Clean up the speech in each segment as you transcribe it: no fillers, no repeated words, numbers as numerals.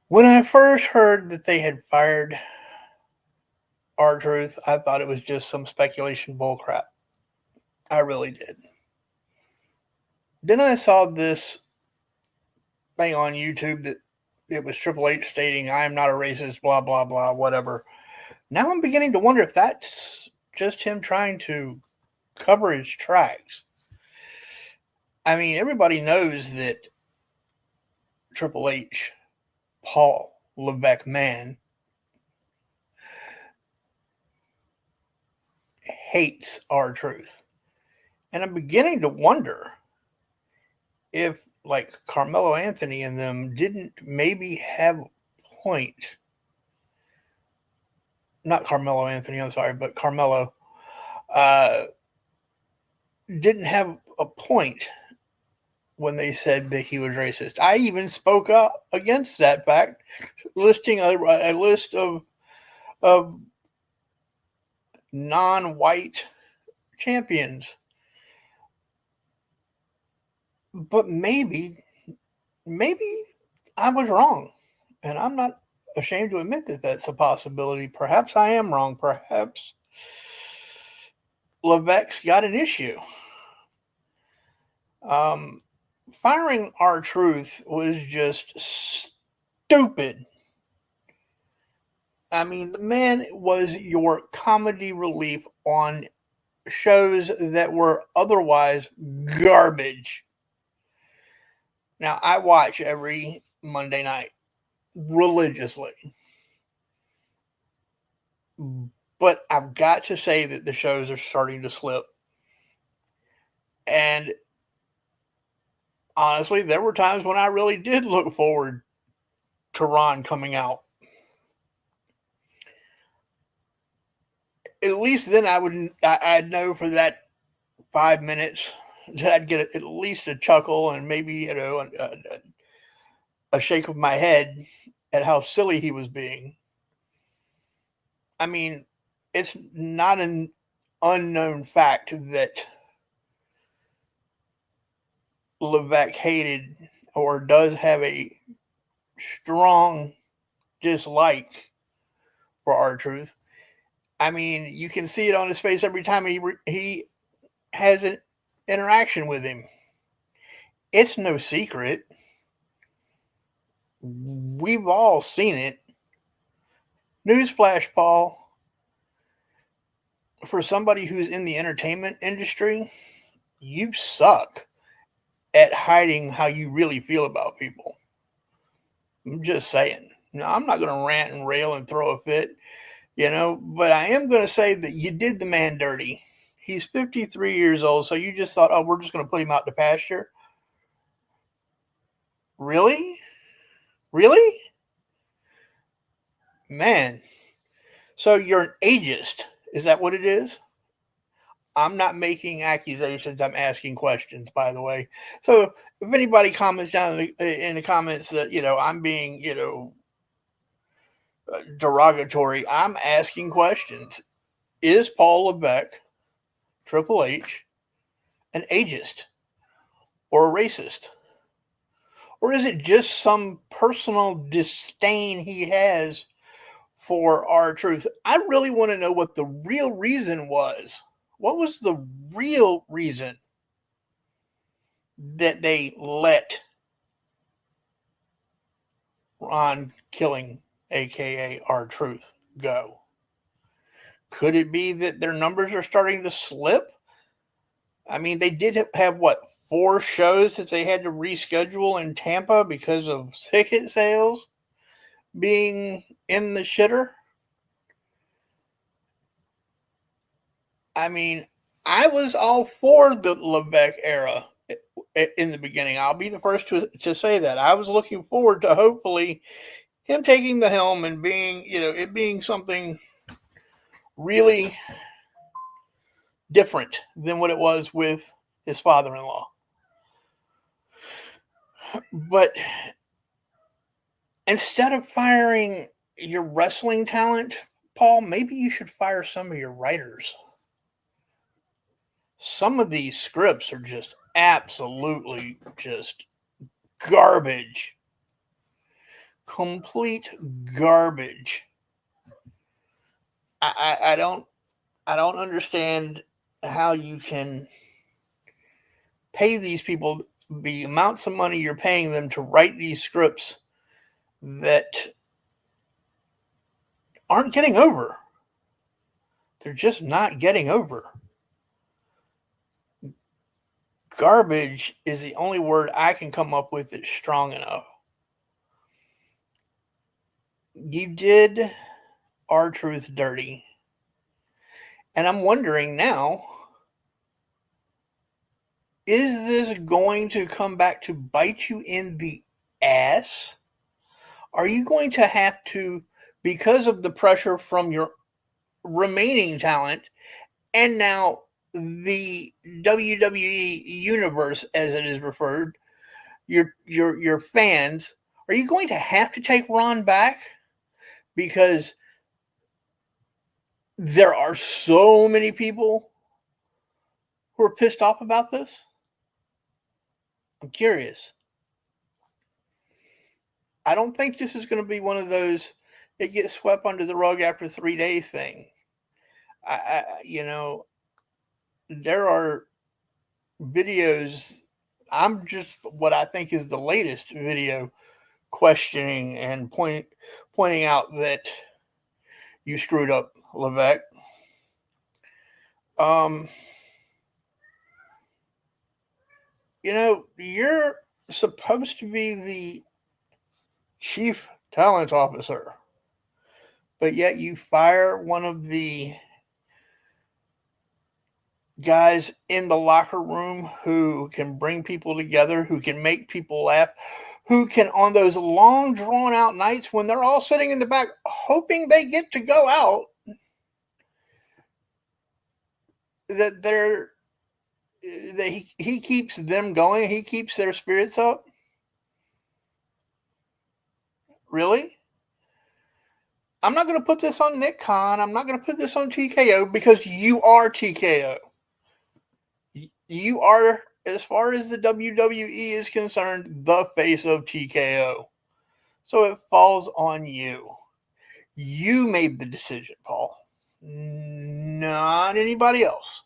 When I first heard that they had fired R-Truth, I thought it was just some speculation bullcrap. I really did. Then I saw this thing on YouTube that it was Triple H stating, "I am not a racist," blah, blah, blah, whatever. Now I'm beginning to wonder if that's just him trying to cover his tracks. I mean, everybody knows that Triple H, Paul Leveque man, hates R-Truth. And I'm beginning to wonder if, like, Carmelo Anthony and them didn't maybe have a point. Not Carmelo Anthony, I'm sorry, but Carmelo uh, didn't have a point when they said that he was racist. I even spoke up against that fact, listing a list of non-white champions. But maybe I was wrong, and I'm not ashamed to admit that that's a possibility. Perhaps I am wrong. Perhaps Leveque's got an issue. Um, Firing R-Truth was just stupid. I mean, the man was your comedy relief on shows that were otherwise garbage. Now, I watch every Monday night religiously, but I've got to say that the shows are starting to slip. And honestly, there were times when I really did look forward to Ron coming out. At least then I'd know for that 5 minutes that I'd get at least a chuckle and maybe a shake of my head at how silly he was being. I mean, it's not an unknown fact that Leveque hated or does have a strong dislike for R-Truth. I mean, you can see it on his face every time he has an interaction with him. It's no secret. We've all seen it. Newsflash, Paul, for somebody who's in the entertainment industry, you suck at hiding how you really feel about people. I'm just saying. Now, I'm not going to rant and rail and throw a fit, but I am going to say that you did the man dirty. He's 53 years old, so you just thought, oh, we're just going to put him out to pasture? Really? Really? Man. So you're an ageist. Is that what it is? I'm not making accusations. I'm asking questions, by the way. So if anybody comments down in the comments that, I'm being, derogatory, I'm asking questions. Is Paul Leveque, Triple H, an ageist or a racist? Or is it just some personal disdain he has for R-Truth? I really want to know what the real reason was. What was the real reason that they let Ron Killing, aka R-Truth, go? Could it be that their numbers are starting to slip? I mean, they did have what, 4 shows that they had to reschedule in Tampa because of ticket sales being in the shitter. I mean, I was all for the Leveque era in the beginning. I'll be the first to say that. I was looking forward to hopefully him taking the helm and being, it being something really different than what it was with his father-in-law. But instead of firing your wrestling talent, Paul, maybe you should fire some of your writers. Some of these scripts are just absolutely just garbage. complete garbage. I don't understand how you can pay these people the amounts of money you're paying them to write these scripts that aren't getting over. They're just not getting over. Garbage is the only word I can come up with that's strong enough. You did R-Truth dirty. And I'm wondering now, is this going to come back to bite you in the ass? Are you going to have to, because of the pressure from your remaining talent and now the WWE universe, as it is referred, your fans, are you going to have to take Ron back? Because there are so many people who are pissed off about this. I'm curious. I don't think this is going to be one of those that gets swept under the rug after 3 days thing. There are videos. I'm just what I think is the latest video questioning and pointing out that you screwed up, Leveque. You're supposed to be the chief talent officer, but yet you fire one of the guys in the locker room who can bring people together, who can make people laugh, who can, on those long drawn out nights when they're all sitting in the back hoping they get to go out, that he keeps them going, he keeps their spirits up. Really? I'm not going to put this on Nick Khan. I'm not going to put this on TKO, because you are TKO. You are, as far as the WWE is concerned, the face of TKO. So it falls on you. You made the decision, Paul. Not anybody else.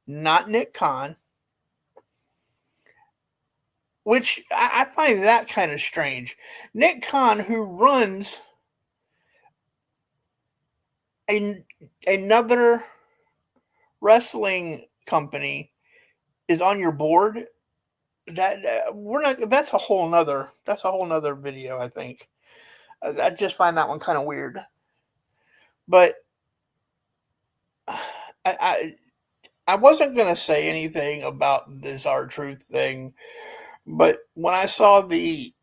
Not Nick Khan. Which I find that kind of strange. Nick Khan, who runs another wrestling company, is on your board. That's a whole nother video, I think. I just find that one kind of weird. But I wasn't going to say anything about this R-Truth thing, but when I saw the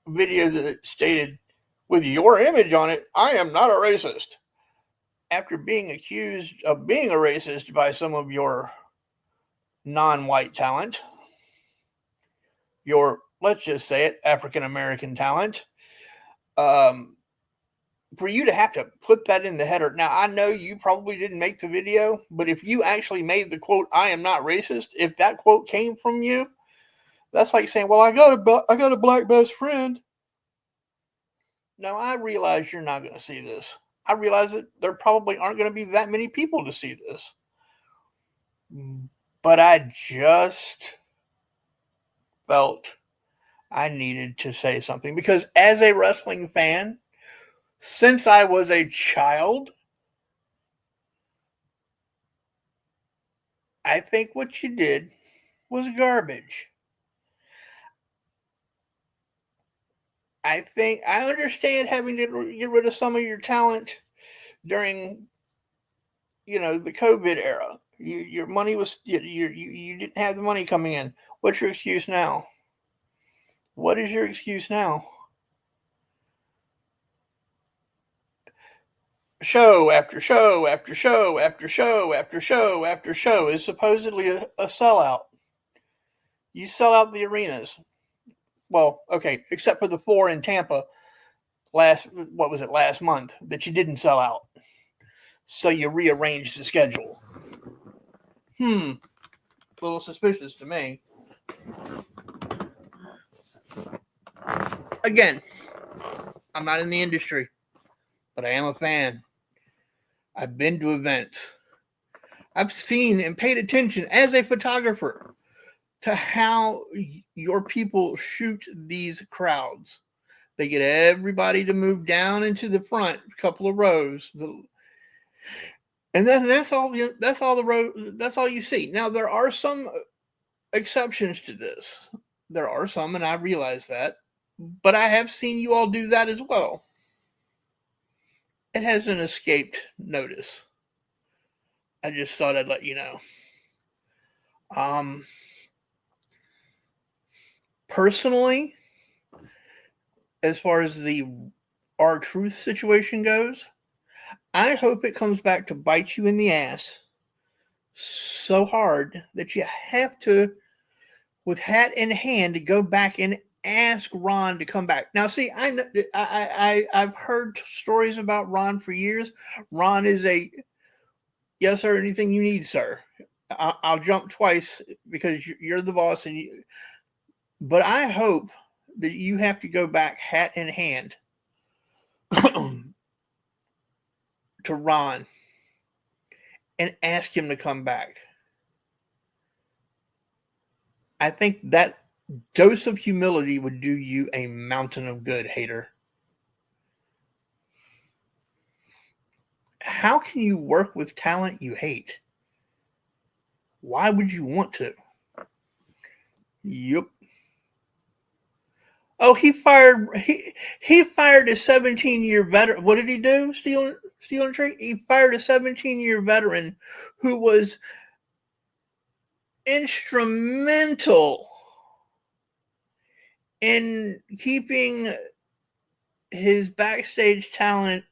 video that stated, with your image on it, I am not a racist, after being accused of being a racist by some of your non-white talent, your, let's just say it, African-American talent, for you to have to put that in the header. Now, I know you probably didn't make the video, but if you actually made the quote, I am not racist, if that quote came from you, that's like saying, well, I got a black best friend. Now, I realize you're not going to see this. I realize that there probably aren't going to be that many people to see this. But I just felt I needed to say something, because as a wrestling fan, since I was a child, I think what you did was garbage. I think I understand having to get rid of some of your talent during, the COVID era. Your money was, you didn't have the money coming in. What's your excuse now? What is your excuse now? Show after show after show after show after show after show is supposedly a sellout. You sell out the arenas. Well, okay, except for the 4 in Tampa last month that you didn't sell out. So you rearranged the schedule. A little suspicious to me. Again, I'm not in the industry, but I am a fan. I've been to events. I've seen and paid attention as a photographer to how your people shoot these crowds. They get everybody to move down into the front couple of rows, and then that's all. That's all the road. That's all you see. Now there are some exceptions to this. There are some, and I realize that. But I have seen you all do that as well. It hasn't escaped notice. I just thought I'd let you know. Personally, as far as the R-Truth situation goes, I hope it comes back to bite you in the ass so hard that you have to, with hat in hand, to go back and ask Ron to come back. Now, see, I've heard stories about Ron for years. Ron is a yes, sir, anything you need, sir. I'll jump twice because you're the boss, but I hope that you have to go back hat in hand to Ron and ask him to come back. I think that dose of humility would do you a mountain of good, hater. How can you work with talent you hate? Why would you want to? Yep. Oh, he fired a 17-year veteran. What did he do? Stealing a tree? He fired a 17-year veteran who was instrumental in keeping his backstage talent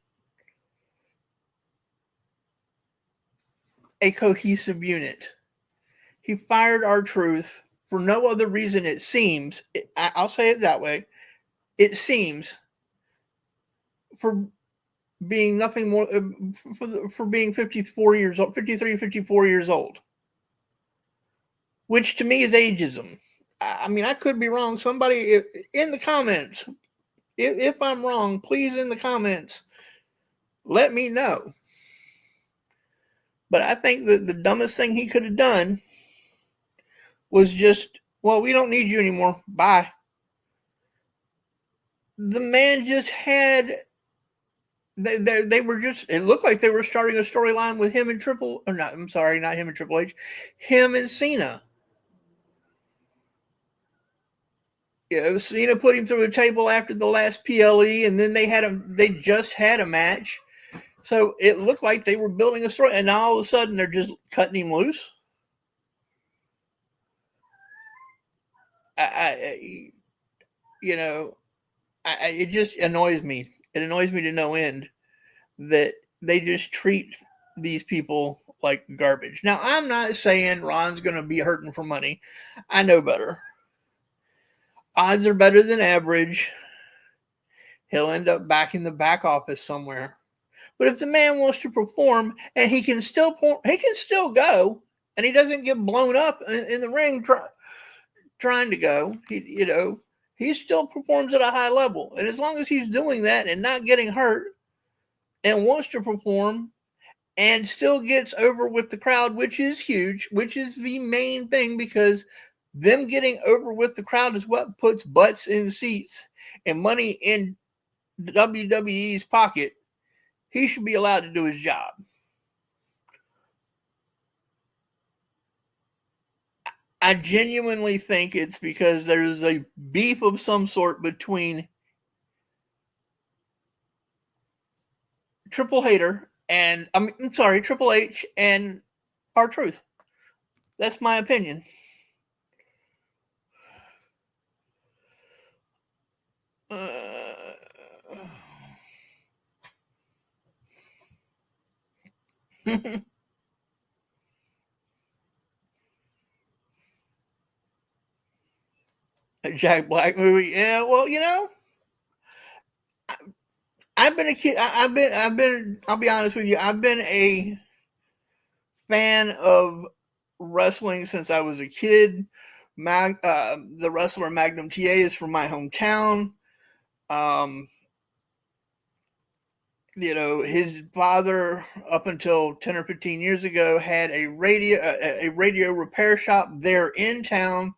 a cohesive unit. He fired R-Truth for no other reason, it seems. I'll say it that way. It seems for being nothing more for being 54 years old, 53, 54 years old, which to me is ageism. I mean, I could be wrong. Somebody in the comments, if I'm wrong, please in the comments, let me know. But I think that the dumbest thing he could have done was just, well, we don't need you anymore. Bye. The man just had, they were just, it looked like they were starting a storyline with him and not him and Triple H, him and Cena. Yeah, Cena put him through a table after the last PLE, and then they just had a match. So it looked like they were building a story, and now all of a sudden they're just cutting him loose. It just annoys me. It annoys me to no end that they just treat these people like garbage. Now, I'm not saying Ron's going to be hurting for money. I know better. Odds are better than average. He'll end up back in the back office somewhere. But if the man wants to perform and he can still go, and he doesn't get blown up in the ring trying to go, he still performs at a high level. And as long as he's doing that and not getting hurt and wants to perform and still gets over with the crowd, which is huge, which is the main thing, because them getting over with the crowd is what puts butts in seats and money in WWE's pocket. He should be allowed to do his job. I genuinely think it's because there's a beef of some sort between Triple H and R-Truth. That's my opinion. Jack Black movie. Yeah, well, I've been a kid. I've been. I'll be honest with you. I've been a fan of wrestling since I was a kid. The wrestler Magnum TA is from my hometown. his father, up until 10 or 15 years ago, had a radio repair shop there in town.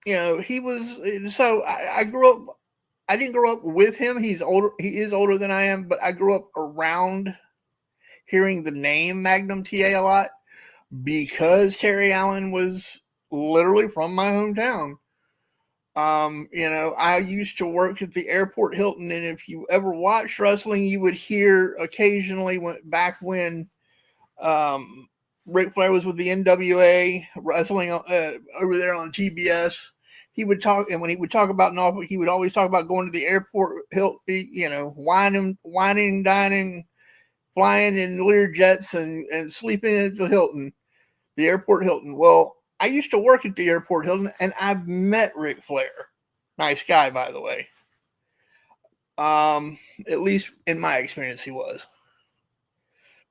He was, so I grew up, I didn't grow up with him. He is older than I am, but I grew up around hearing the name Magnum TA a lot because Terry Allen was literally from my hometown. I used to work at the Airport Hilton, and if you ever watched wrestling, you would hear occasionally when Ric Flair was with the NWA wrestling over there on TBS. He would talk, and when he would talk about Norfolk, he would always talk about going to the Airport Hilton, whining, dining, flying in Learjets and sleeping at the Hilton, the Airport Hilton. Well, I used to work at the Airport Hilton, and I've met Ric Flair. Nice guy, by the way. At least in my experience, he was.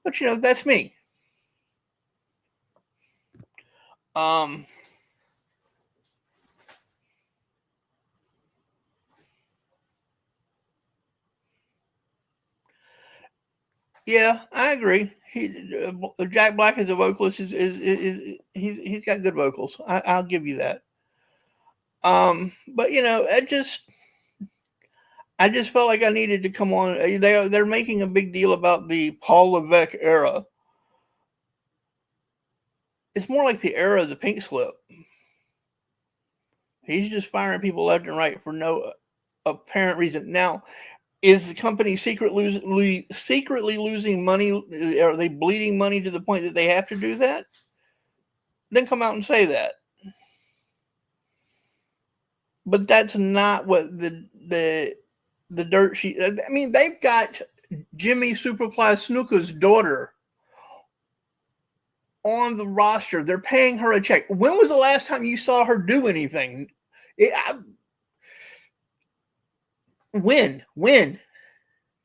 But that's me. Yeah, I agree. Jack Black as a vocalist he's got good vocals. I'll give you that. But I just felt like I needed to come on. They're making a big deal about the Paul Leveque era. It's more like the era of the Pink Slip. He's just firing people left and right for no apparent reason. Now, is the company secretly losing money? Are they bleeding money to the point that they have to do that? Then come out and say that. But that's not what the dirt sheet. I mean, they've got Jimmy Superfly Snuka's daughter on the roster. They're paying her a check. When was the last time you saw her do anything? When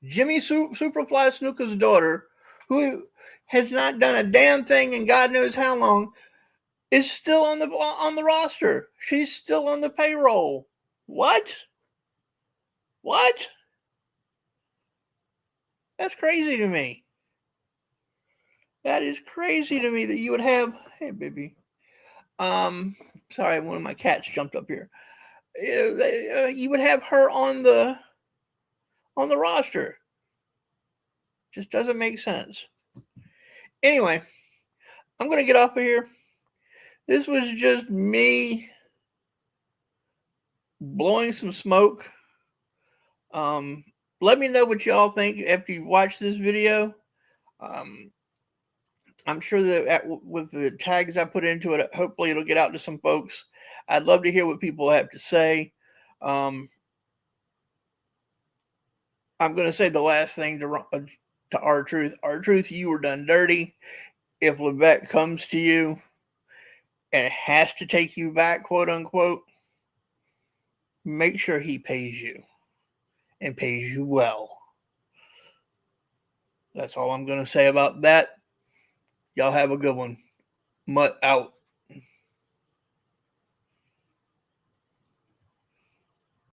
Jimmy Superfly Snuka's daughter, who has not done a damn thing in God knows how long, is still on the roster. She's still on the payroll. What? That's crazy to me. That is crazy to me that you would have. Hey, baby. Sorry, one of my cats jumped up here. You would have her on the roster. Just doesn't make sense. Anyway, I'm going to get off of here. This was just me blowing some smoke. Let me know what y'all think after you watch this video. I'm sure that with the tags I put into it, hopefully it'll get out to some folks. I'd love to hear what people have to say. I'm going to say the last thing to R-Truth. R-Truth, you were done dirty. If Leveque comes to you and has to take you back, quote unquote, make sure he pays you and pays you well. That's all I'm going to say about that. Y'all have a good one. Mutt out.